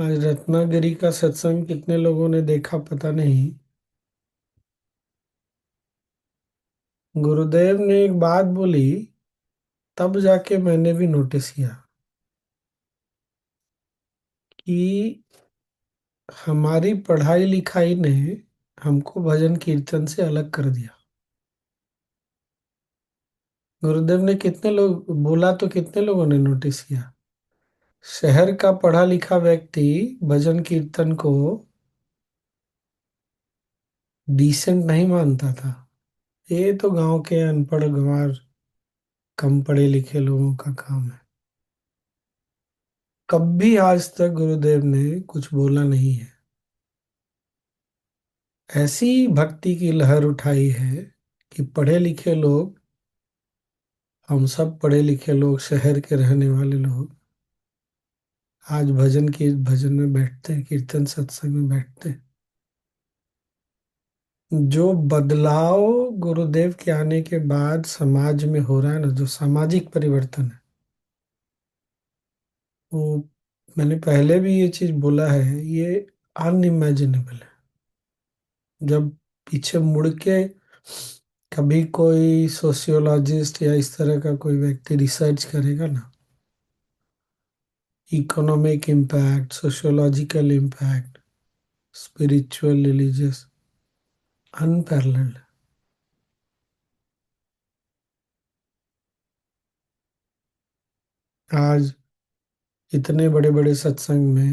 आज रत्नागिरी का सत्संग कितने लोगों ने देखा पता नहीं। गुरुदेव ने एक बात बोली, तब जाके मैंने भी नोटिस किया कि हमारी पढ़ाई लिखाई ने हमको भजन कीर्तन से अलग कर दिया। गुरुदेव ने कितने लोग बोला तो कितने लोगों ने नोटिस किया। शहर का पढ़ा लिखा व्यक्ति भजन कीर्तन को डिसेंट नहीं मानता था। ये तो गांव के अनपढ़ गंवार कम पढ़े लिखे लोगों का काम है। कभी आज तक गुरुदेव ने कुछ बोला नहीं है। ऐसी भक्ति की लहर उठाई है कि पढ़े लिखे लोग, हम सब पढ़े लिखे लोग, शहर के रहने वाले लोग आज भजन में बैठते हैं, कीर्तन सत्संग में बैठते हैं। जो बदलाव गुरुदेव के आने के बाद समाज में हो रहा है ना, जो सामाजिक परिवर्तन है, वो मैंने पहले भी ये चीज बोला है, ये अनइमेजिनेबल है। जब पीछे मुड़ के कभी कोई सोशियोलॉजिस्ट या इस तरह का कोई व्यक्ति रिसर्च करेगा ना, economic impact, sociological impact, spiritual, religious, unparalleled. आज इतने बड़े बड़े सत्संग में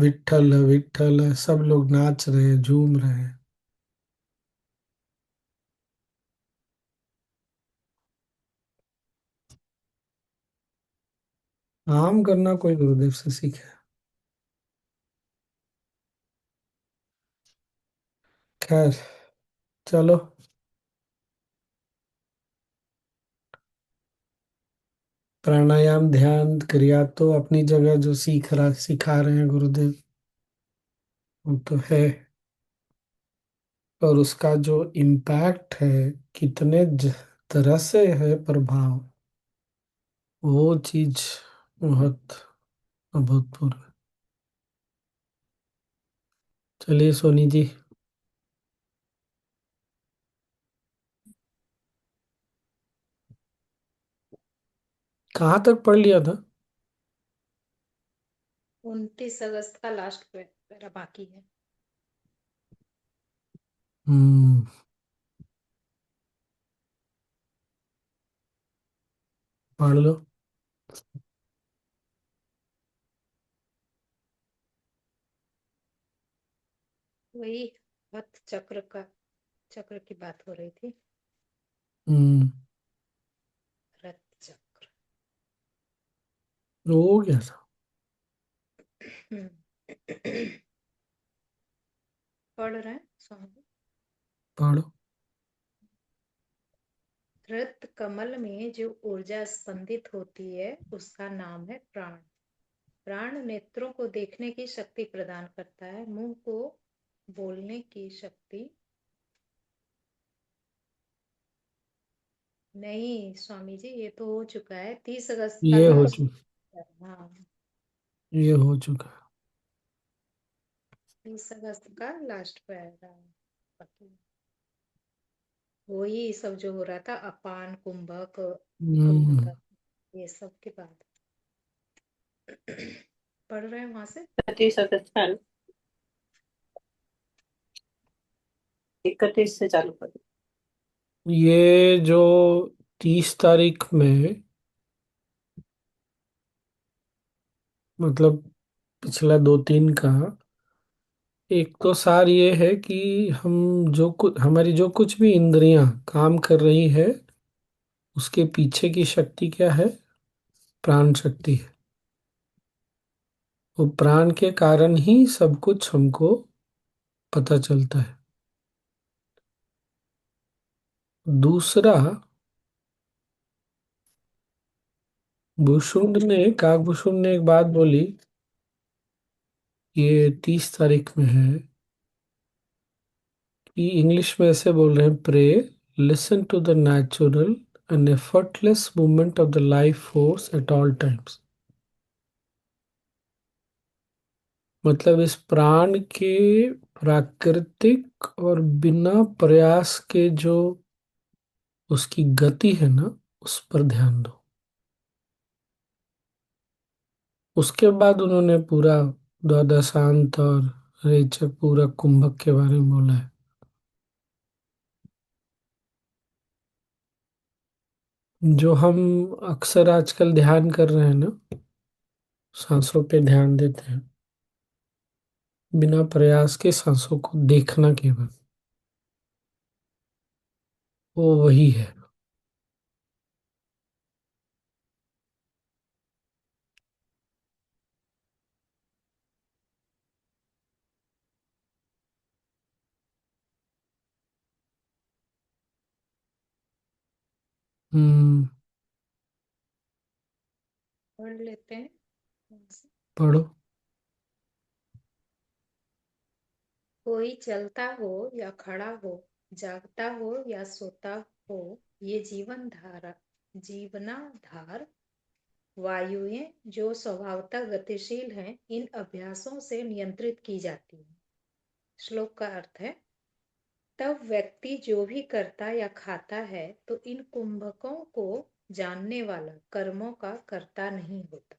विट्ठल है, विट्ठल है, सब लोग नाच रहे हैं, झूम रहे हैं। आम करना कोई गुरुदेव से सीखे। खैर, चलो। प्राणायाम ध्यान क्रिया तो अपनी जगह जो सिखा रहे हैं गुरुदेव, वो तो है। और उसका जो इम्पैक्ट है, कितने तरह से है प्रभाव, वो चीज बहुत अभूतपूर्व है। चलिए सोनी जी। कहाँ तक पढ़ लिया था? 29 अगस्त का लास्ट पैरा बाकी है। हम्म। पढ़ लो। वही हथ चक्र की बात हो रही थी। हम्म। रथ चक्र। वो हो गया था। हम्म। पढ़ रहे हैं स्वामी। पढ़ो। रक्त कमल में जो ऊर्जा स्पंदित होती है उसका नाम है प्राण। प्राण नेत्रों को देखने की शक्ति प्रदान करता है, मुंह को बोलने की शक्ति। नहीं स्वामी जी, ये तो हो चुका है, 30 अगस्त का ये हो लास्ट। चुका। हाँ, ये हो चुका। 30 अगस्त का लास्ट पैरा बाकी है। वही सब जो हो रहा था, अपान कुंभक हम्म। कुंभक, ये सब के बाद पढ़ रहे हैं वहां से। 31 अगस्त का 31 से चालू कर। ये जो 30 तारीख में, मतलब पिछला दो तीन का, एक तो सार ये है कि हम जो कुछ, हमारी जो कुछ भी इंद्रियां काम कर रही है, उसके पीछे की शक्ति क्या है? प्राण शक्ति है। वो प्राण के कारण ही सब कुछ हमको पता चलता है। दूसरा, काकभूषुंड ने एक बात बोली, ये 30 तारीख में है, कि इंग्लिश में ऐसे बोल रहे हैं, pray listen to the natural and effortless movement of the life force at all times. मतलब इस प्राण के प्राकृतिक और बिना प्रयास के जो उसकी गति है ना, उस पर ध्यान दो। उसके बाद उन्होंने पूरा द्वादशांत और रेचक पूरा कुंभक के बारे में बोला है। जो हम अक्सर आजकल ध्यान कर रहे हैं ना, सांसों पे ध्यान देते हैं, बिना प्रयास के सांसों को देखना केवल, वो वही है। हम्म। पढ़ लेते हैं। पढ़ो। कोई चलता हो या खड़ा हो, जागता हो या सोता हो, ये जीवनाधार वायुएं जो स्वभावतः गतिशील हैं, इन अभ्यासों से नियंत्रित की जाती हैं। श्लोक का अर्थ है, तब व्यक्ति जो भी करता या खाता है तो इन कुंभकों को जानने वाला कर्मों का कर्ता नहीं होता।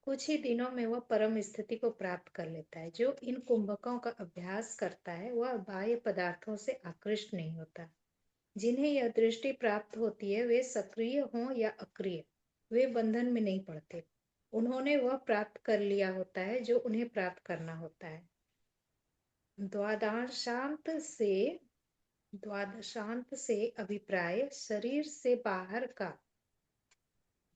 कुछ ही दिनों में वह परम स्थिति को प्राप्त कर लेता है। जो इन कुंभकों का अभ्यास करता है वह बाह्य पदार्थों से आकृष्ट नहीं होता। जिन्हें यह दृष्टि प्राप्त होती है वे सक्रिय हों या अक्रिय, वे बंधन में नहीं पड़ते। उन्होंने वह प्राप्त कर लिया होता है जो उन्हें प्राप्त करना होता है। द्वादशांत से द्वादशांत से अभिप्राय शरीर से बाहर का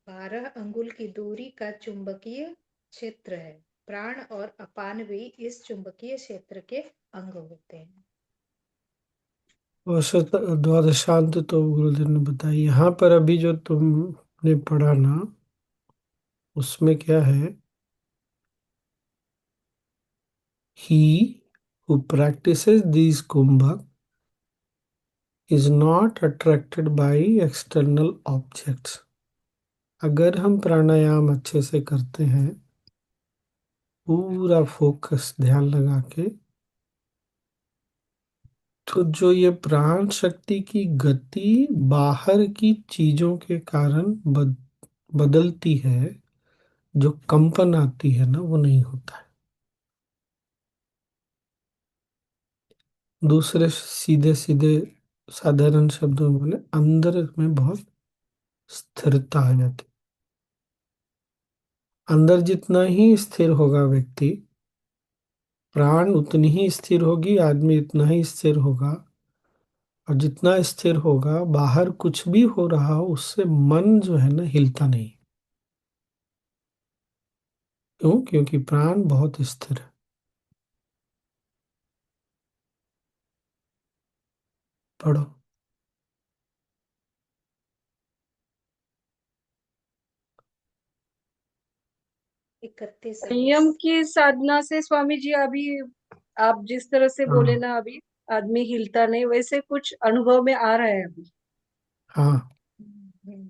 12 अंगुल की दूरी का चुंबकीय क्षेत्र है। प्राण और अपान भी इस चुंबकीय क्षेत्र के अंग होते हैं। वैसे तो द्वादशांत तो गुरुदेव ने बताई, यहाँ पर अभी जो तुमने पढ़ा ना, उसमें क्या है? He who practices these kumbhak is not attracted by external objects। अगर हम प्राणायाम अच्छे से करते हैं, पूरा फोकस ध्यान लगा के, तो जो ये प्राण शक्ति की गति बाहर की चीजों के कारण बदलती है, जो कंपन आती है ना, वो नहीं होता है। दूसरे सीधे सीधे साधारण शब्दों में बोले, अंदर में बहुत स्थिरता आ जाती। अंदर जितना ही स्थिर होगा व्यक्ति, प्राण उतनी ही स्थिर होगी, आदमी उतना ही स्थिर होगा। और जितना स्थिर होगा, बाहर कुछ भी हो रहा हो उससे मन जो है ना, हिलता नहीं। क्यों? क्योंकि प्राण बहुत स्थिर है। पढ़ो। 31 और संयम की साधना से स्वामी जी, अभी आप जिस तरह से बोले हाँ। ना, अभी आदमी हिलता नहीं, वैसे कुछ अनुभव में आ रहा है अभी। हाँ,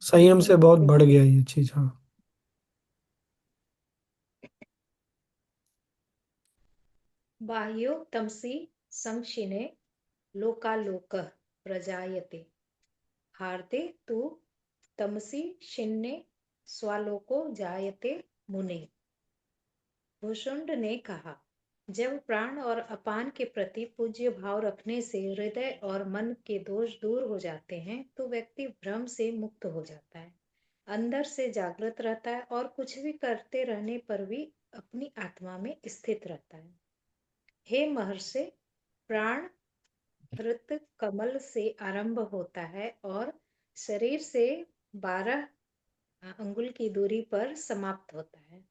संयम से बहुत बढ़ बिल्कुल। गया ये चीज। हाँ। बाह्यो तमसि संक्षिणे लोकालोकः प्रजायते, हार्दे तु तमसि क्षिण्णे स्वालोको जायते मुने। भुषुंड ने कहा, जब प्राण और अपान के प्रति पूज्य भाव रखने से हृदय और मन के दोष दूर हो जाते हैं तो व्यक्ति भ्रम से मुक्त हो जाता है, अंदर से जागृत रहता है और कुछ भी करते रहने पर भी अपनी आत्मा में स्थित रहता है। हे महर्षि, प्राण हृत कमल से आरंभ होता है और शरीर से 12 अंगुल की दूरी पर समाप्त होता है।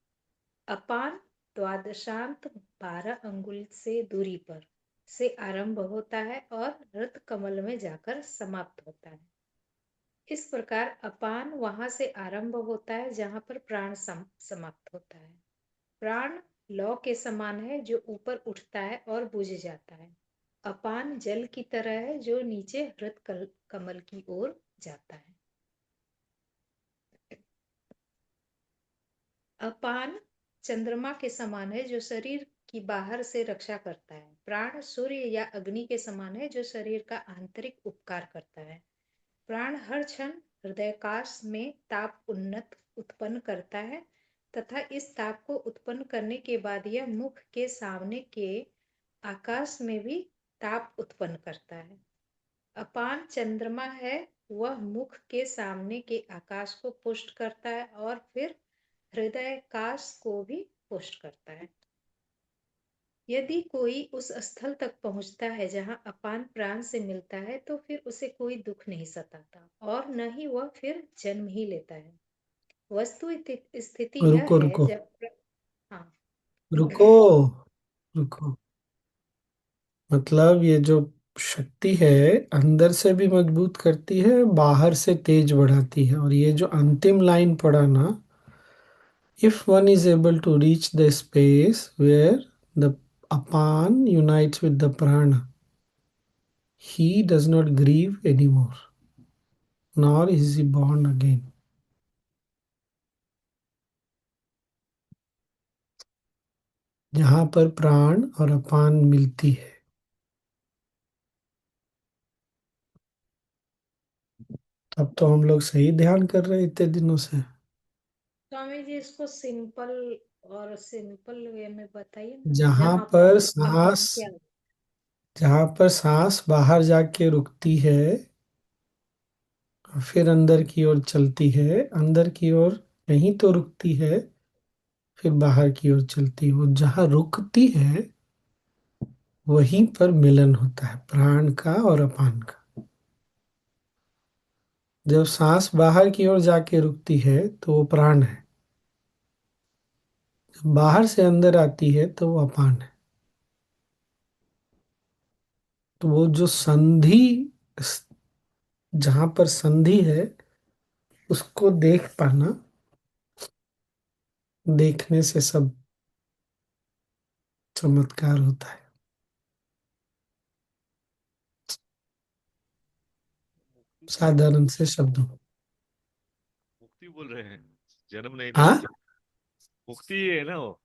अपान द्वादशांत 12 अंगुल से दूरी पर से आरंभ होता है और हृत कमल में जाकर समाप्त होता है। इस प्रकार अपान वहां से आरंभ होता है जहां पर प्राण समाप्त होता है। प्राण लौ के समान है जो ऊपर उठता है और बुझ जाता है। अपान जल की तरह है जो नीचे हृत कमल की ओर जाता है। अपान चंद्रमा के समान है जो शरीर की बाहर से रक्षा करता है। प्राण सूर्य या अग्नि के समान है जो शरीर का आंतरिक उपकार करता है। प्राण हर क्षण हृदयाकाश में ताप उन्नत उत्पन्न करता है तथा इस ताप को उत्पन्न करने के बाद यह मुख के सामने के आकाश में भी ताप उत्पन्न करता है। अपान चंद्रमा है, वह मुख के सामने के आकाश को पुष्ट करता है और फिर हृदयाकाश को भी पुष्ट करता है। यदि कोई उस स्थल तक पहुंचता है जहां अपान प्राण से मिलता है तो फिर उसे कोई दुख नहीं सताता और न ही वह फिर जन्म ही लेता है। वस्तु स्थिति यह रुको है रुको हाँ। रुको रुको। मतलब ये जो शक्ति है अंदर से भी मजबूत करती है, बाहर से तेज बढ़ाती है। और ये जो अंतिम लाइन पढ़ा ना, if one is able to reach the space where the apan unites with the prana, he does not grieve anymore, nor is he born again. जहां पर प्राण और अपान मिलती है। अब तो हम लोग सही ध्यान कर रहे हैं इतने दिनों से। स्वामी जी इसको सिंपल वे में बताइए ना। जहां जहाँ पर पर अपान सांस क्या। जहां पर सांस बाहर जाके रुकती है, फिर अंदर की ओर चलती है, अंदर की ओर कहीं तो रुकती है, फिर बाहर की ओर चलती है। वो जहां रुकती है वहीं पर मिलन होता है प्राण का और अपान का। जब सांस बाहर की ओर जाके रुकती है तो वो प्राण है, जब बाहर से अंदर आती है तो वो अपान है। तो वो जो संधि, जहां पर संधि है उसको देख पाना, देखने से सब चमत्कार होता है। मुक्ति बोल रहे हैं। साधारण से शब्दों। मुक्ति बोल रहे हैं, जन्म नहीं ना। हाँ मुक्ति ही है ना वो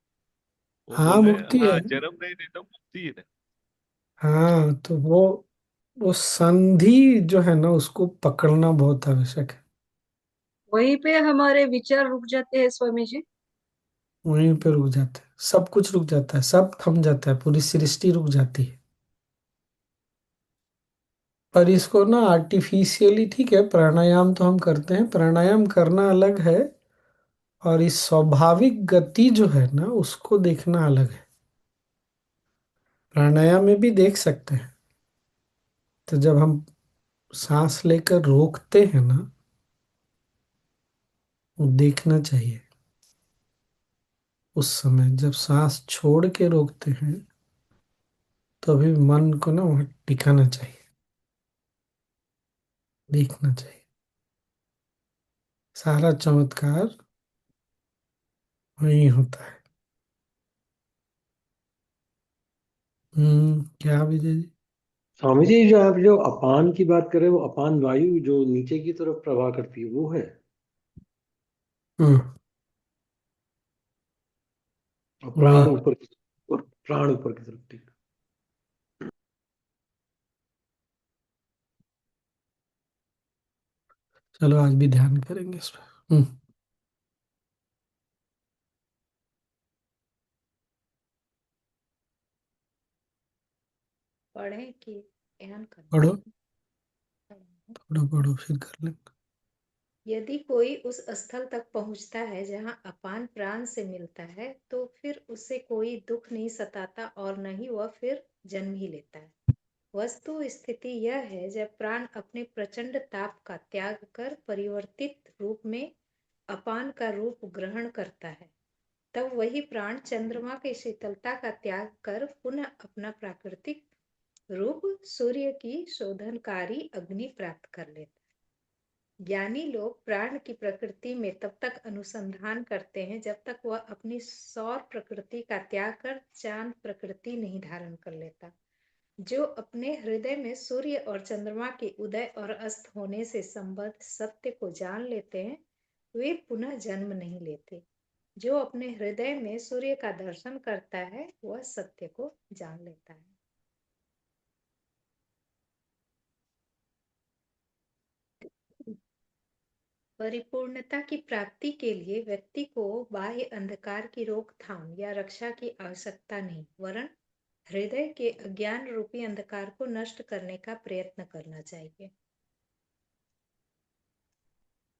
हाँ बोल रहे हैं, मुक्ति है। हाँ जन्म नहीं देता, मुक्ति है ना। हाँ तो वो संधि जो है ना उसको पकड़ना बहुत आवश्यक है। वहीं पे हमारे विचार रुक जाते हैं स्वामी जी। वहीं पे रुक जाता है, सब कुछ रुक जाता है, सब थम जाता है, पूरी सृष्टि रुक जाती है। पर इसको ना आर्टिफिशियली, ठीक है प्राणायाम तो हम करते हैं, प्राणायाम करना अलग है, और इस स्वाभाविक गति जो है ना उसको देखना अलग है। प्राणायाम में भी देख सकते हैं। तो जब हम सांस लेकर रोकते हैं ना, वो देखना चाहिए। उस समय जब सांस छोड़ के रोकते हैं तो अभी मन को ना वहाँ टिकाना चाहिए, देखना चाहिए। सारा चमत्कार वही होता है। क्या विजय जी? स्वामी जी, जो आप जो अपान की बात कर रहे हैं, वो अपान वायु जो नीचे की तरफ प्रवाह करती है वो है, हम्म और वही। प्राण ऊपर की तरफ, ठीक। चलो आज भी ध्यान करेंगे इस पर। पढ़ें कि ध्यान पढ़ो करना। पढ़ो पढ़ो फिर कर लेंगे। यदि कोई उस स्थल तक पहुंचता है जहां अपान प्राण से मिलता है तो फिर उसे कोई दुख नहीं सताता और न ही वह फिर जन्म ही लेता है। वस्तु स्थिति यह है, जब प्राण अपने प्रचंड ताप का त्याग कर परिवर्तित रूप में अपान का रूप ग्रहण करता है, तब वही प्राण चंद्रमा की शीतलता का त्याग कर पुनः अपना प्राकृतिक रूप सूर्य की शोधनकारी अग्नि प्राप्त कर लेता है। ज्ञानी लोग प्राण की प्रकृति में तब तक अनुसंधान करते हैं जब तक वह अपनी सौर प्रकृति का त्याग कर चांद प्रकृति नहीं धारण कर लेता। जो अपने हृदय में सूर्य और चंद्रमा के उदय और अस्त होने से संबद्ध सत्य को जान लेते हैं, वे पुनः जन्म नहीं लेते। जो अपने हृदय में सूर्य का दर्शन करता है वह सत्य को जान लेता है। परिपूर्णता की प्राप्ति के लिए व्यक्ति को बाह्य अंधकार की रोकथाम या रक्षा की आवश्यकता नहीं, वरन हृदय के अज्ञान रूपी अंधकार को नष्ट करने का प्रयत्न करना चाहिए।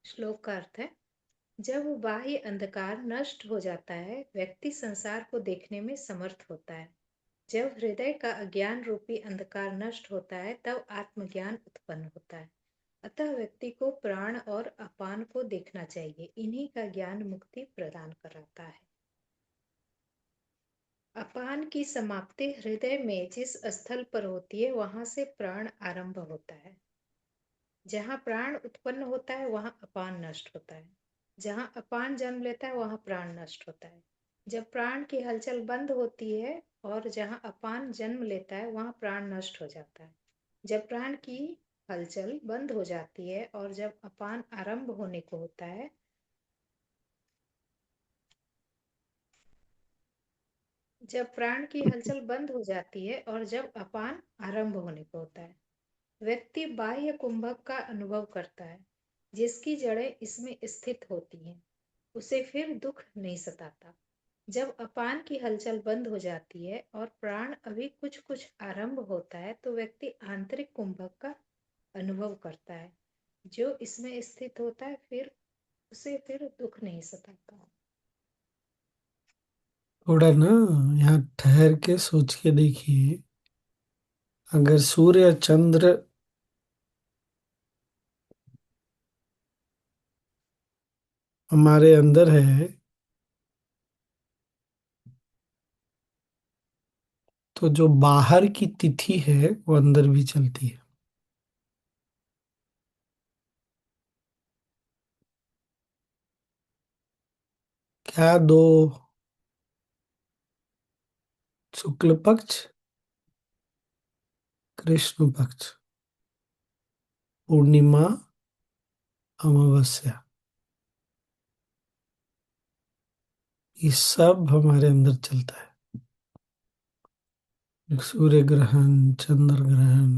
श्लोक का अर्थ है, जब बाह्य अंधकार नष्ट हो जाता है, व्यक्ति संसार को देखने में समर्थ होता है। जब हृदय का अज्ञान रूपी अंधकार नष्ट होता है, तब आत्मज्ञान उत्पन्न होता है। अतः व्यक्ति को प्राण और अपान को देखना चाहिए। इन्हीं का ज्ञान मुक्ति प्रदान कराता है। अपान की समाप्ति हृदय में जिस स्थल पर होती है, वहां से प्राण आरंभ होता है। जहां प्राण उत्पन्न होता है वहां अपान नष्ट होता है। जहां अपान जन्म लेता है वहां प्राण नष्ट होता है। जब प्राण की हलचल बंद होती है और जहां अपान जन्म लेता है वहां प्राण नष्ट हो जाता है। जब प्राण की हलचल बंद हो जाती है और जब अपान आरंभ होने को होता है, जब प्राण की हलचल बंद हो जाती है और जब अपान आरंभ होने को होता है, व्यक्ति बाह्य कुंभक का अनुभव करता है, जिसकी जड़ें इसमें स्थित होती हैं। उसे फिर दुख नहीं सताता। जब अपान की हलचल बंद हो जाती है और प्राण अभी कुछ कुछ आरंभ होता है, तो व्यक्ति आंतरिक कुंभक का अनुभव करता है, जो इसमें स्थित होता है, फिर उसे फिर दुख नहीं सताता। थोड़ा ना यहाँ ठहर के सोच के देखिए, अगर सूर्य चंद्र हमारे अंदर है, तो जो बाहर की तिथि है वो अंदर भी चलती है। क्या दो? शुक्ल पक्ष, कृष्ण पक्ष, पूर्णिमा, अमावस्या, ये सब हमारे अंदर चलता है। सूर्य ग्रहण, चंद्र ग्रहण,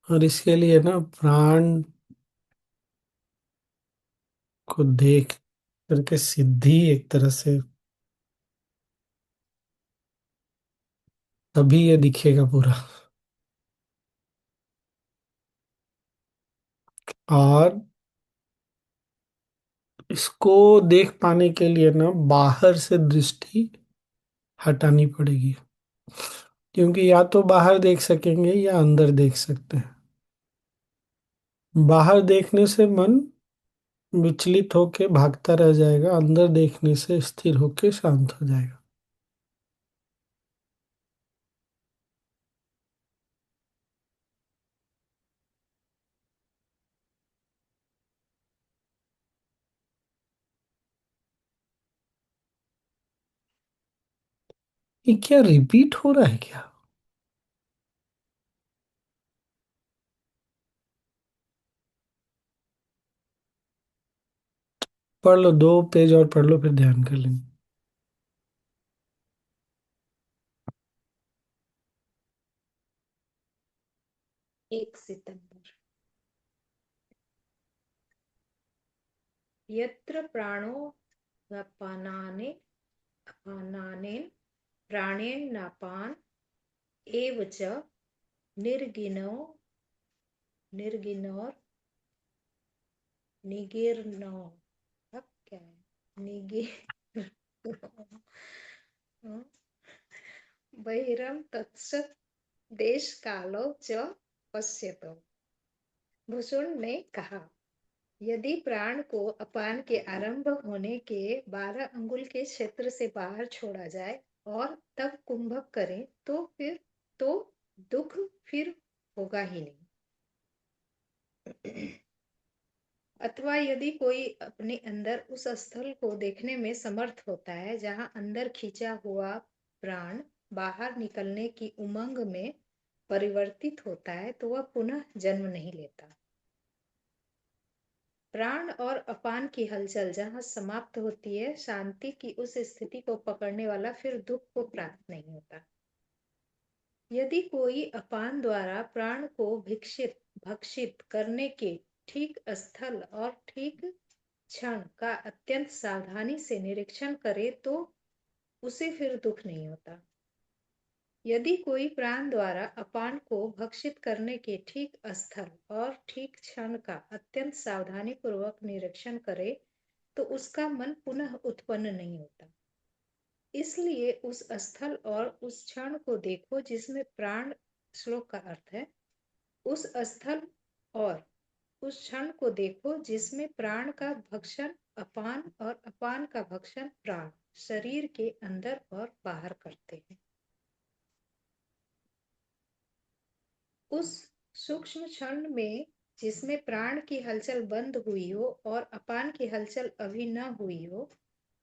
और इसके लिए ना प्राण को देख करके सिद्धि एक तरह से, तभी ये दिखेगा पूरा। और इसको देख पाने के लिए ना बाहर से दृष्टि हटानी पड़ेगी, क्योंकि या तो बाहर देख सकेंगे या अंदर देख सकते हैं। बाहर देखने से मन विचलित होके भागता रह जाएगा, अंदर देखने से स्थिर होके शांत हो जाएगा। ये क्या रिपीट हो रहा है क्या? पढ़ लो, 2 पेज और पढ़ लो, फिर ध्यान कर लेंगे। 1 सितंबर। यत्र प्राणो अपानाने अपानानेन प्राणेन नापान एव च निर्गिनो निर्गिनोर निगिरनो, अब क्या है निगिर बहिरम तत्सत देश कालो च पश्यतो। भूषण ने कहा, यदि प्राण को अपान के आरंभ होने के 12 अंगुल के क्षेत्र से बाहर छोड़ा जाए और तब कुंभक करें, तो दुख फिर होगा ही नहीं। अथवा यदि कोई अपने अंदर उस स्थल को देखने में समर्थ होता है जहां अंदर खींचा हुआ प्राण बाहर निकलने की उमंग में परिवर्तित होता है, तो वह पुनः जन्म नहीं लेता। प्राण और अपान की हलचल जहां समाप्त होती है, शांति की उस स्थिति को पकड़ने वाला फिर दुख को प्राप्त नहीं होता। यदि कोई अपान द्वारा प्राण को भक्षित करने के ठीक स्थल और ठीक क्षण का अत्यंत सावधानी से निरीक्षण करे तो उसे फिर दुख नहीं होता। यदि कोई प्राण द्वारा अपान को भक्षित करने के ठीक स्थल और ठीक क्षण का अत्यंत सावधानी पूर्वक निरीक्षण करे तो उसका मन पुनः उत्पन्न नहीं होता। इसलिए उस स्थल और उस क्षण को देखो जिसमें प्राण, श्लोक का अर्थ है, उस स्थल और उस क्षण को देखो जिसमें प्राण का भक्षण अपान और अपान का भक्षण प्राण शरीर के अंदर और बाहर करते हैं। उस सूक्ष्म क्षण में जिसमें प्राण की हलचल बंद हुई हो और अपान की हलचल अभी न हुई हो,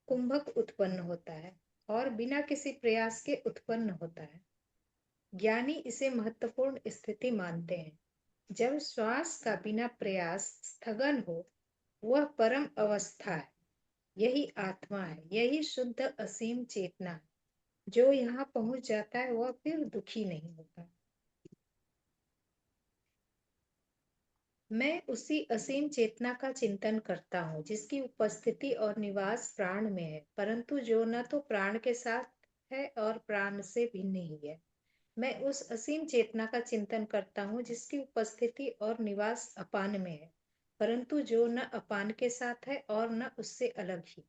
कुंभक उत्पन्न होता है और बिना किसी प्रयास के उत्पन्न होता है। ज्ञानी इसे महत्वपूर्ण स्थिति मानते हैं। जब श्वास का बिना प्रयास स्थगन हो, वह परम अवस्था है। यही आत्मा है, यही शुद्ध असीम चेतना है। जो यहाँ पहुंच जाता है वह फिर दुखी नहीं होता। मैं उसी असीम चेतना का चिंतन करता हूँ जिसकी उपस्थिति और निवास प्राण में है, परंतु जो न तो प्राण के साथ है और प्राण से भिन्न ही है। मैं उस असीम चेतना का चिंतन करता हूँ जिसकी उपस्थिति और निवास अपान में है, परंतु जो न अपान के साथ है और न उससे अलग ही।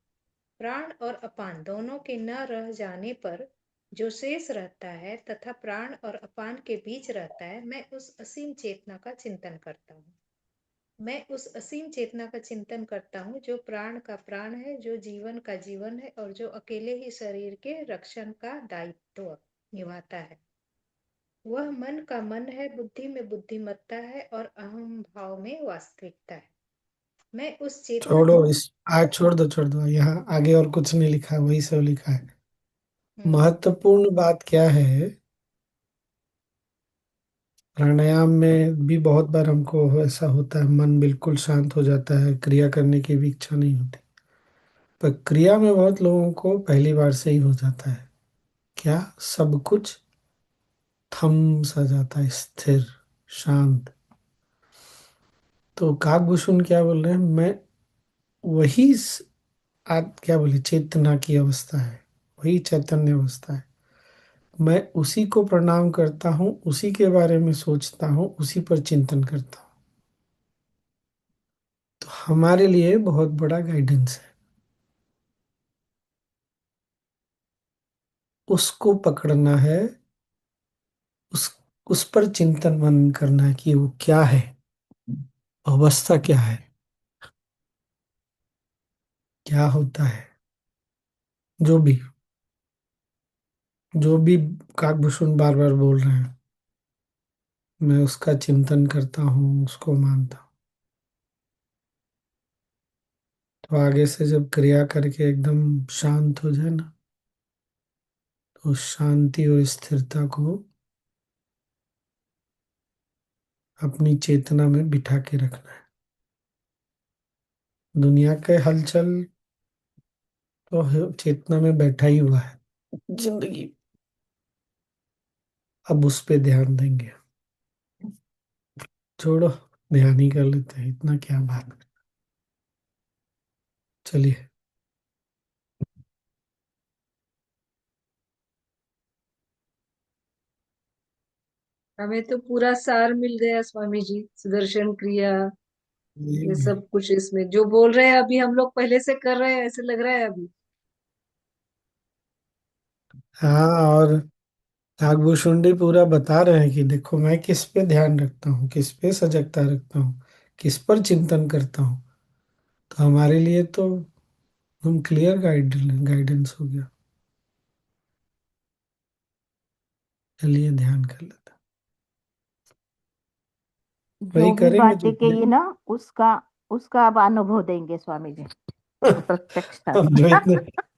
प्राण और अपान दोनों के न रह जाने पर जो शेष रहता है तथा प्राण और अपान के बीच रहता है, मैं उस असीम चेतना का चिंतन करता हूँ। मैं उस असीम चेतना का चिंतन करता हूँ जो प्राण का प्राण है, जो जीवन का जीवन है और जो अकेले ही शरीर के रक्षण का दायित्व निभाता है। वह मन का मन है, बुद्धि में बुद्धिमत्ता है और अहम भाव में वास्तविकता है। मैं उस चेतना छोड़ो इस, आज छोड़ दो, यहाँ आगे और कुछ नहीं लिखा है, वही सब लिखा है। हम्म महत्वपूर्ण बात क्या है, प्राणायाम में भी बहुत बार हमको ऐसा होता है, मन बिल्कुल शांत हो जाता है, क्रिया करने की भी इच्छा नहीं होती। पर क्रिया में बहुत लोगों को पहली बार से ही हो जाता है। क्या सब कुछ थम सा जाता है, स्थिर, शांत। तो काकभूषण क्या बोल रहे हैं, मैं वही क्या बोले, चेतना की अवस्था है, वही चैतन्य अवस्था है। मैं उसी को प्रणाम करता हूँ, उसी के बारे में सोचता हूँ, उसी पर चिंतन करता हूँ। तो हमारे लिए बहुत बड़ा गाइडेंस है, उसको पकड़ना है, उस उस पर चिंतन मनन करना है कि वो क्या है, अवस्था क्या है, क्या होता है। जो भी जो भी काकभूषण बार बार बोल रहे हैं, मैं उसका चिंतन करता हूँ, उसको मानता हूँ। तो आगे से जब क्रिया करके एकदम शांत हो जाए ना, तो उस शांति और स्थिरता को अपनी चेतना में बिठा के रखना है। दुनिया के हलचल तो चेतना में बैठा ही हुआ है जिंदगी। अब उस पे ध्यान देंगे। छोड़ो, ध्यान ही कर लेते हैं, इतना क्या बात। चलिए। हमें तो पूरा सार मिल गया स्वामी जी, सुदर्शन क्रिया, ये ये- सब कुछ इसमें जो बोल रहे हैं अभी हम लोग पहले से कर रहे हैं ऐसे लग रहा है अभी। हाँ, और नागभूषुंडी पूरा बता रहे हैं कि देखो मैं किस पे ध्यान रखता हूँ, किस पे सजगता रखता हूँ, किस पर चिंतन करता हूँ। तो हमारे लिए तो हम क्लियर गाइडेंस हो गया। चलिए ध्यान कर लेते हैं। वही जो भी करेंगे जो बातें कही ना, उसका उसका अब अनुभव देंगे स्वामी जी, प्रत्यक्ष हम जो इतने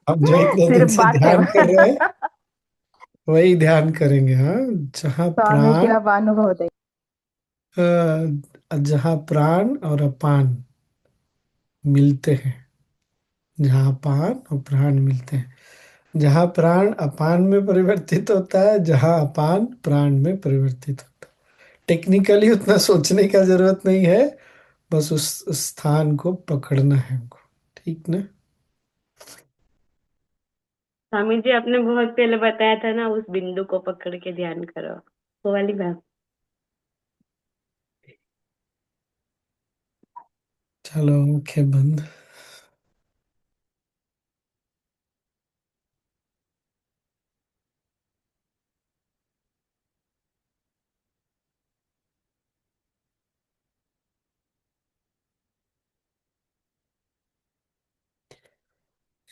हम जो इतने दिन सिर्फ से बातें। ध्यान कर रहे हैं वही ध्यान करेंगे। हाँ, जहाँ स्वामी जी प्राण अब अनुभव देंगे। जहाँ प्राण और अपान मिलते हैं, जहाँ अपान और प्राण मिलते हैं, जहाँ प्राण अपान में परिवर्तित होता है, जहाँ अपान प्राण में परिवर्तित होता है। टेक्निकली उतना सोचने का जरूरत नहीं है, बस उस स्थान को पकड़ना है हमको। ठीक ना? स्वामी जी, आपने बहुत पहले बताया था ना, उस बिंदु को पकड़ के ध्यान करो, वो वाली बात। चलो, आंखें बंद।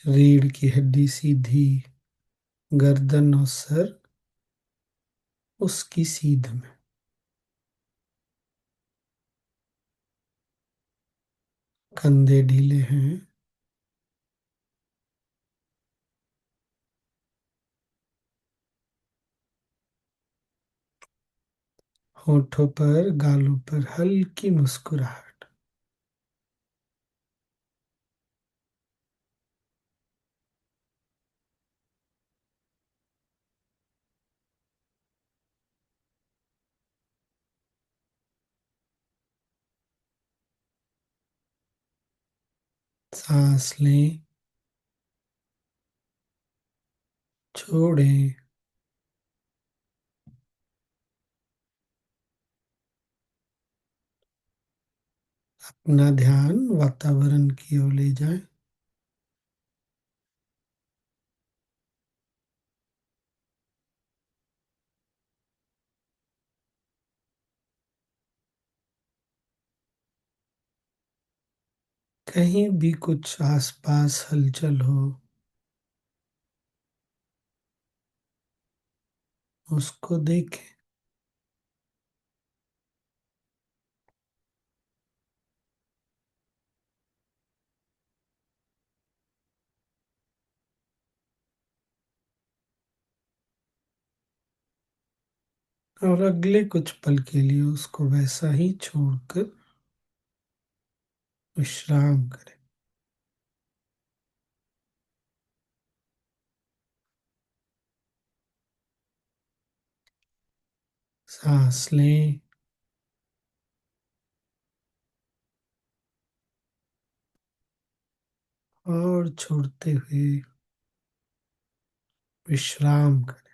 रीढ़ की हड्डी सीधी, गर्दन और सर उसकी सीध में, कंधे ढीले हैं, होठों पर गालों पर हल्की मुस्कुराहट। सांस लें, छोड़ें, अपना ध्यान वातावरण की ओर ले जाएं। कहीं भी कुछ आसपास हलचल हो, उसको देखें। और अगले कुछ पल के लिए उसको वैसा ही छोड़कर विश्राम करें। सांस लें, और छोड़ते हुए विश्राम करें।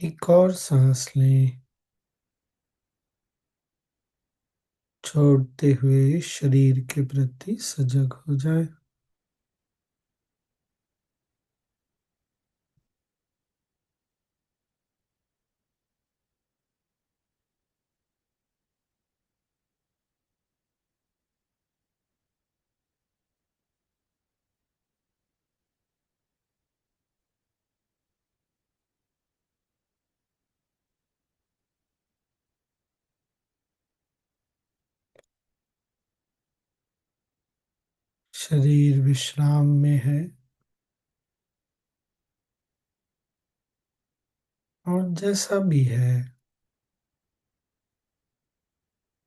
एक और सांस लें, छोड़ते हुए शरीर के प्रति सजग हो जाए। शरीर विश्राम में है, और जैसा भी है,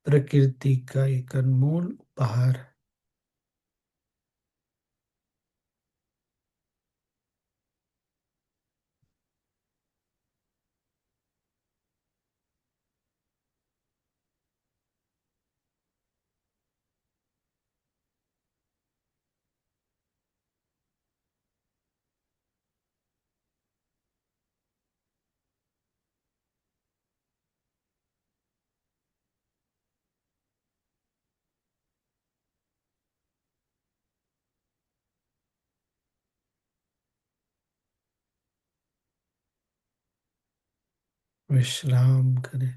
प्रकृति का एक अनमोल उपहार है। विश्राम करे।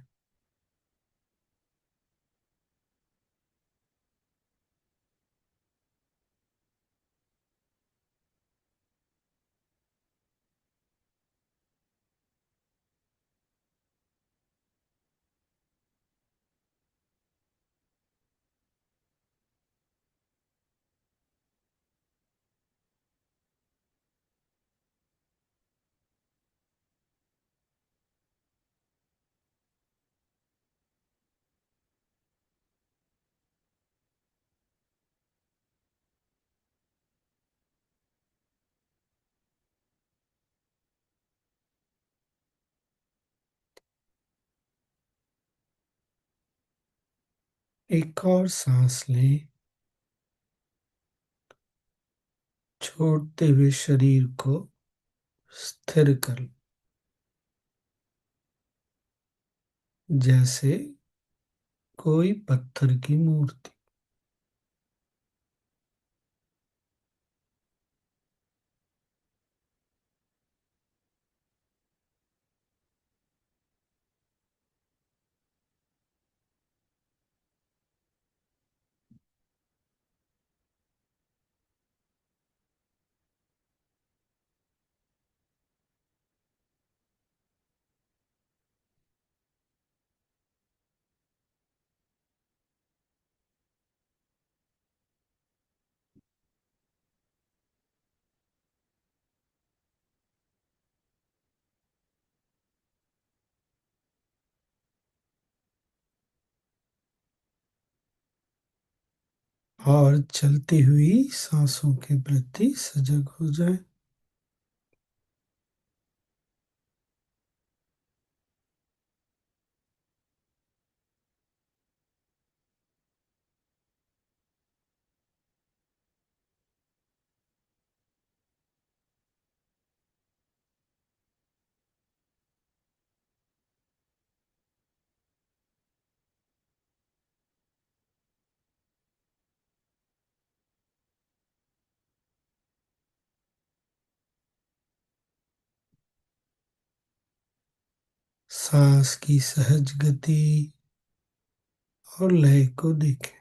एक और सांस लें, छोड़ते हुए शरीर को स्थिर कर लें, जैसे कोई पत्थर की मूर्ति। और चलती हुई सांसों के प्रति सजग हो जाए। सांस की सहज गति और लय को देखें।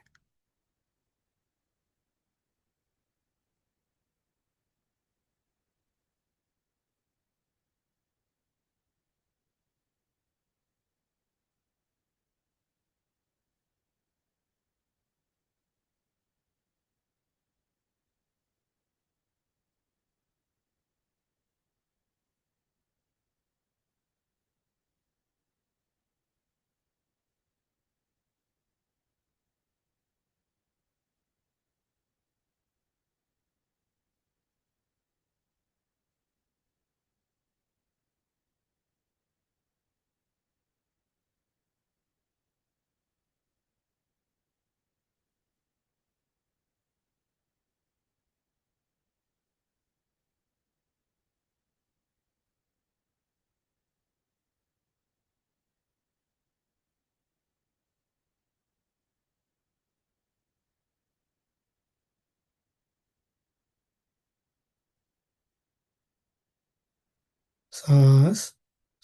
सांस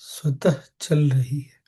स्वतः चल रही है।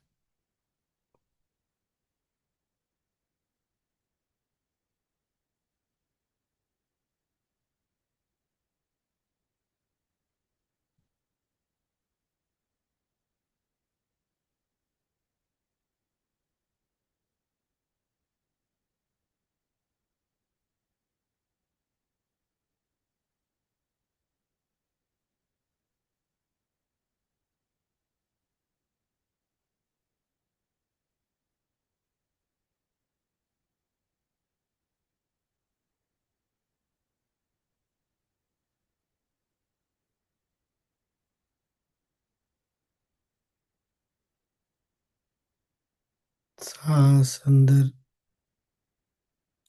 सांस अंदर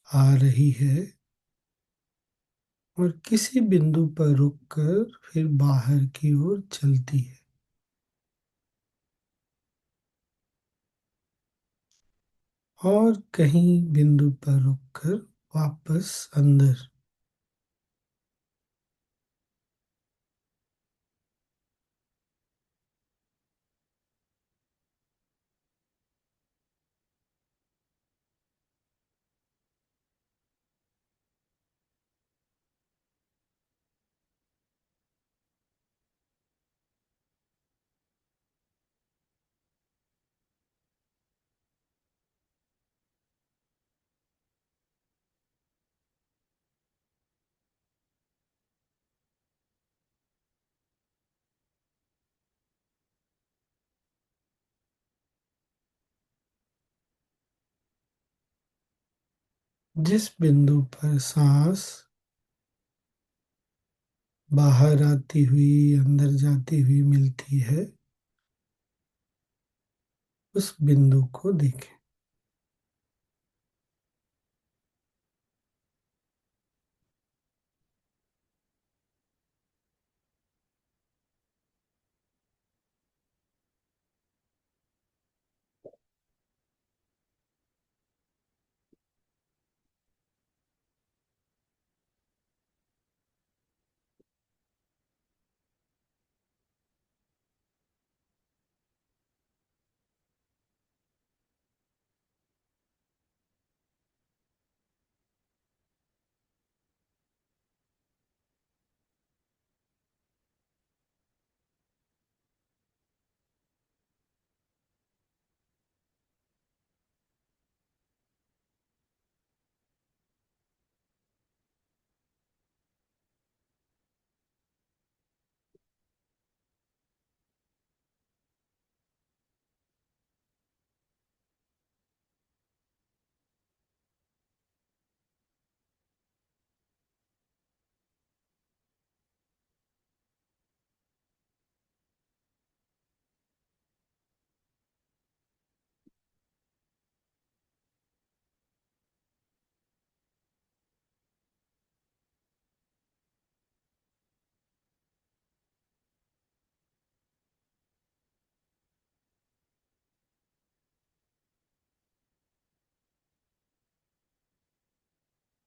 आ रही है और किसी बिंदु पर रुककर फिर बाहर की ओर चलती है। और कहीं बिंदु पर रुककर वापस अंदर। जिस बिंदु पर सांस बाहर आती हुई अंदर जाती हुई मिलती है, उस बिंदु को देखें।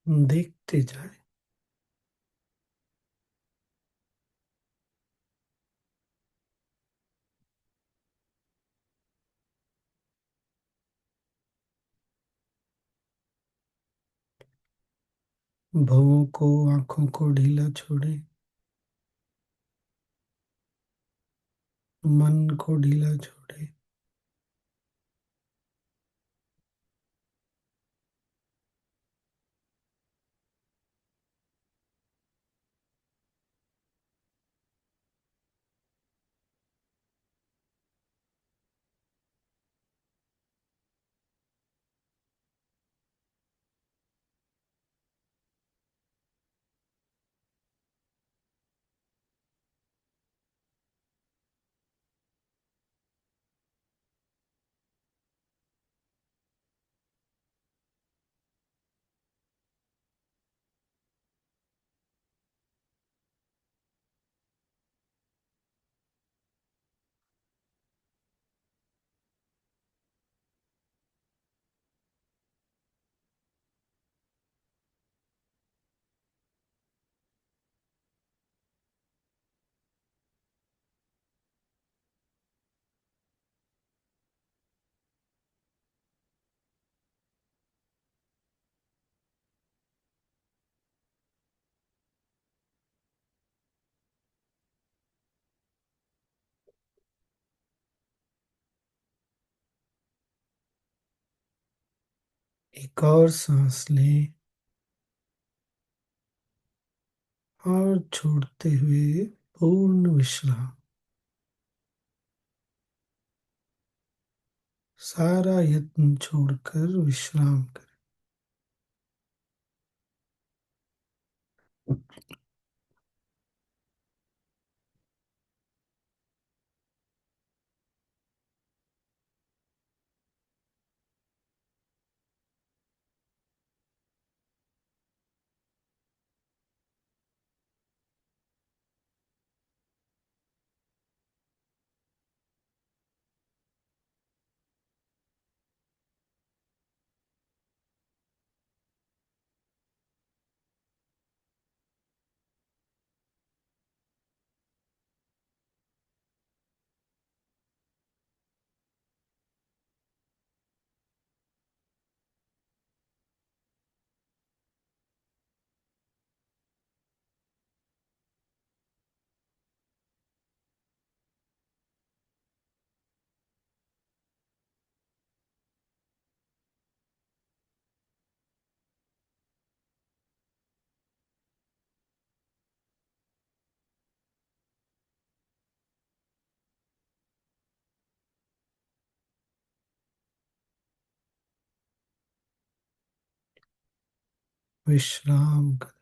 देखते जाए। भवों को, आंखों को ढीला छोड़े, मन को ढीला छोड़े। एक और सांस लें और छोड़ते हुए पूर्ण विश्राम। सारा यत्न छोड़कर विश्राम करें। विश्राम करें।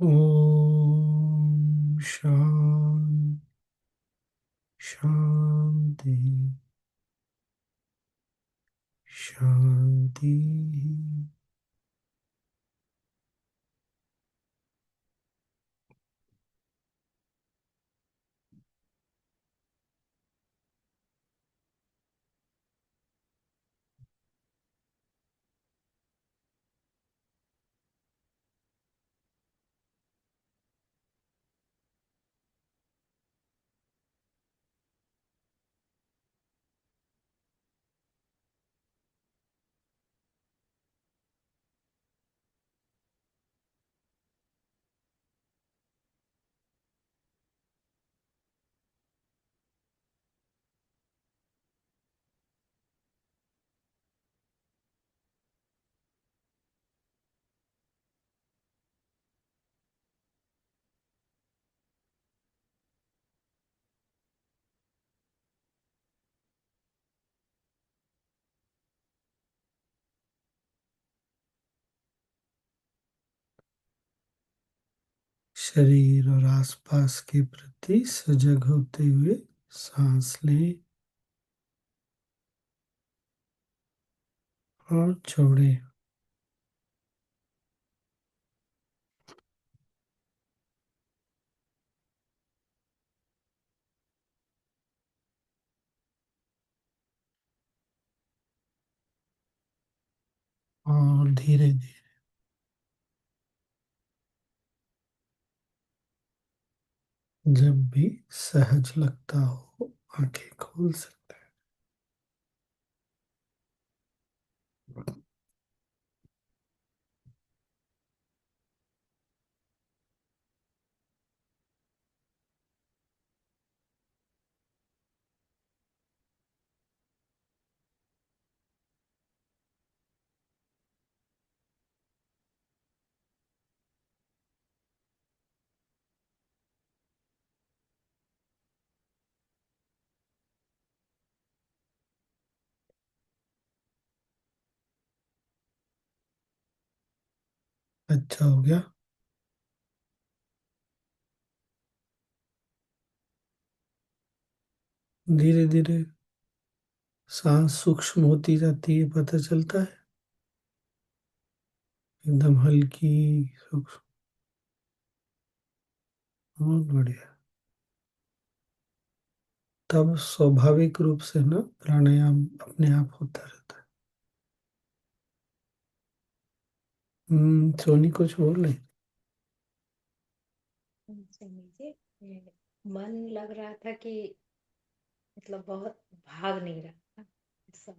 ओम शांति शांति। शरीर और आसपास के प्रति सजग होते हुए सांस लें और छोड़ें। और धीरे धीरे जब भी सहज लगता हो आंखें खोल सकते हैं। अच्छा हो गया। धीरे धीरे सांस सूक्ष्म होती जाती है, पता चलता है, एकदम हल्की, सूक्ष्म। बहुत बढ़िया। तब स्वाभाविक रूप से ना प्राणायाम अपने आप होता रहता है। सोनी कुछ बोल रही? स्वामी जी, मन लग रहा था कि मतलब बहुत भाग नहीं रहा था ऐसा।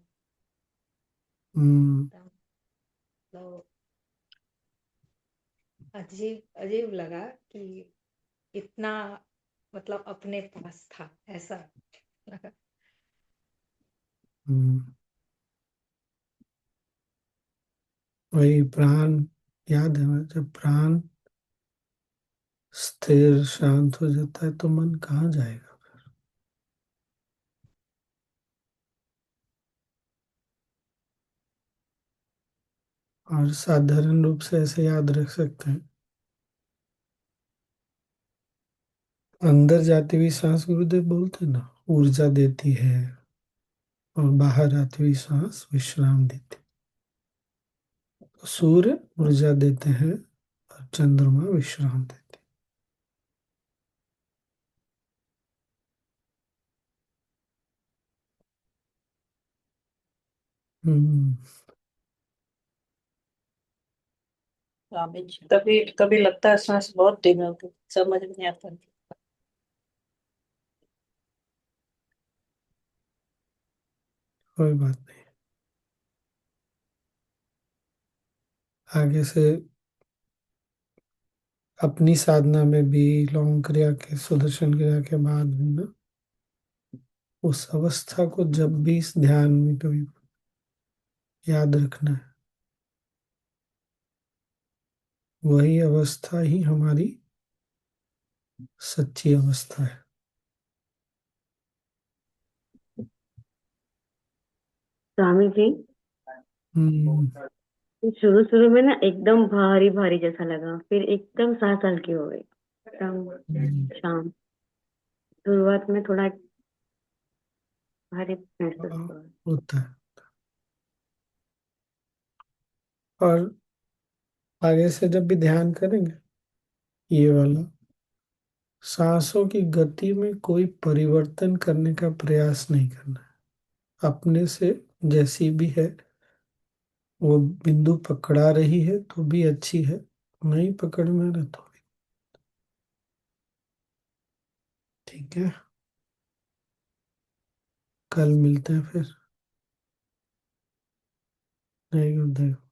हम्म। तो अजीब अजीब लगा कि इतना मतलब अपने पास था ऐसा लगा। हम्म। वही प्राण, याद है ना, जब प्राण स्थिर शांत हो जाता है तो मन कहाँ जाएगा। और साधारण रूप से ऐसे याद रख सकते हैं, अंदर जाती हुई सांस गुरुदेव बोलते हैं ना, ऊर्जा देती है, और बाहर आती हुई सांस विश्राम देती है। सूर्य ऊर्जा देते हैं और चंद्रमा विश्राम देते हैं। स्वामी जी, कभी कभी लगता है सांस बहुत धीमी होती, समझ में नहीं आता। कोई बात नहीं, आगे से अपनी साधना में भी, लौंग क्रिया के, सुदर्शन क्रिया के बाद भी ना, उस अवस्था को जब भी इस ध्यान में कभी याद रखना है। वही अवस्था ही हमारी सच्ची अवस्था है। स्वामी जी, हम्म। शुरू शुरू में ना एकदम भारी भारी जैसा लगा, फिर एकदम सांस हल्की हो गई, एकदम शांत। शुरुआत में थोड़ा भारी महसूस हाँ, हुआ। होता है। और आगे से जब भी ध्यान करेंगे, ये वाला, सांसों की गति में कोई परिवर्तन करने का प्रयास नहीं करना है। अपने से जैसी भी है, वो बिंदु पकड़ा रही है तो भी अच्छी है, नहीं पकड़ना रहे तो भी ठीक है। कल मिलते हैं फिर। नहीं गुरुदेव।